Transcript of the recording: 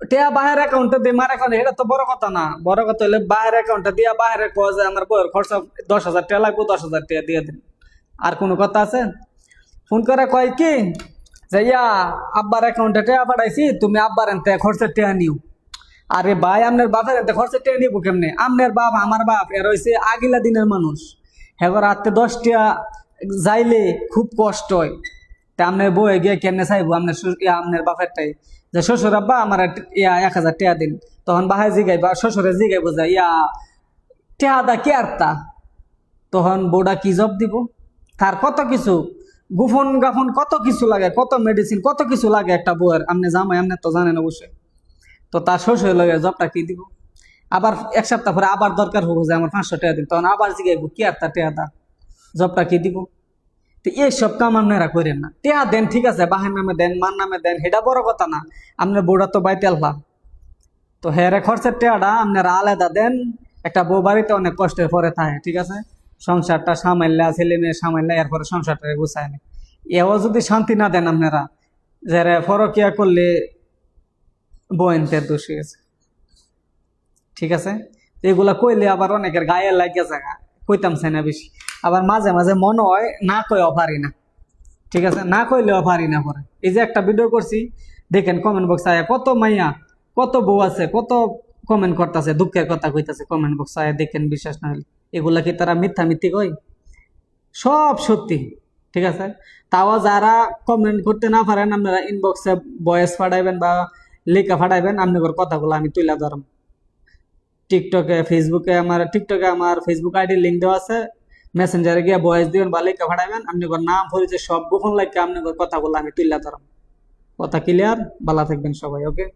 টিয়া বাহির অ্যাকাউন্টে দিয়ে মার অ্যাকাউন্টে, এটা তো বড় কথা না। বড় কথা হলে বাহির অ্যাকাউন্টে দিয়া বাহিরে কয় যে আমার বউয়ের খরচা 10,000 টাকা লাগবে, 10,000 টাকা দিয়ে দিন। আর কোনো কথা আছে? ফোন করে কয় কি যে ইয়া আব্বার অ্যাকাউন্টে টাকা পাঠাইছি, তুমি আব্বার এনতে খরচের টাকা নিও। আরে ভাই, আপনার বাপের এনতে খরচের টাকা নিবো কেমনে? আপনার বাপ আমার বাপ এর হইছে আগিলা দিনের মানুষ, হ্যাঁ রাত্রে 10 টাকা যাইলে খুব কষ্ট হয়। তা আপনার বউয়ে গিয়ে কেমনে চাইবো আপনার আপনার বাপেরটাই যে শ্বশুর আব্বা আমার ইয়া 1,000 টাকা দিন, তখন বাহায় জিগাইবা শ্বশুরে জিগাইবো যে ইয়া টাকা দা কে আর তা, তখন বউটা কি জব দিব? তার কত কিছু গুফন গাফন কত কিছু লাগে, কত মেডিসিন কত কিছু লাগে একটা বউয়ের। আপনি জামাই, আপনি তো জানেন অবশ্যই। তো তার শ্বশুর লাগে জবটা কি দিব? আবার এক সপ্তাহ পরে আবার দরকার হবো যে আমার 500 টাকা দিন, তখন আবার জিগাইবো কি আর তা টাকা দা, জবটা কি দিব? তো এইসব কাম আপনারা করেন না। টেহা দেন ঠিক আছে, বাহের নামে দেন, মার নামে দেন, সেটা বড় কথা না। আপনার বউটা তো বাইতে আলফা, তো হ্যাঁ খরচের টেহাটা আপনারা আলাদা দেন। একটা বউ বাড়িতে অনেক কষ্টের পরে থাকে, ঠিক আছে, সংসারটা সামাইলা, ছেলে মেয়ে সামাইলা, এরপরে সংসারটা গুছায় নেয়। এও যদি শান্তি না দেন আপনারা, যারা ফরকিয়া করলে বয়েন্তের দোষ হয়েছে, ঠিক আছে। তো এগুলা কইলে আবার অনেকের গায়ে লাগিয়ে জায়গা কইতাম চাই না বেশি। আবার মাঝে মাঝে মনে হয় না কইও পারি না, ঠিক আছে, না কইলেও পারি না। পরে এই যে একটা ভিডিও করছি, দেখেন কমেন্ট বক্স আয়া কত মাইয়া, কত বউ আছে, কত কমেন্ট করতেছে, দুঃখের কথা কইতাছে কমেন্ট বক্স আয়া, দেখেন বিশ্বাস না হলে। এগুলা কি তারা মিথ্যা মিথ্যি কয়? সব সত্যি, ঠিক আছে। তাও যারা কমেন্ট করতে না পারেন, আপনারা ইনবক্সে ভয়েস পাঠাইবেন বা লেখা পাঠাইবেন, আপনাদের কথাগুলো আমি তুলে ধরম। টিকটকে আমার ফেসবুক আইডির লিঙ্ক দেওয়া আছে, মেসেঞ্জারে গিয়ে ভয়েস দিবেন বা লেখা পাঠাবেন, আপনাদের নাম পরিচয় সব গোপন লাগে, আপনাদের কথাগুলো আমি তুলে ধরম। কথা ক্লিয়ার? ভালো থাকবেন সবাই, ওকে।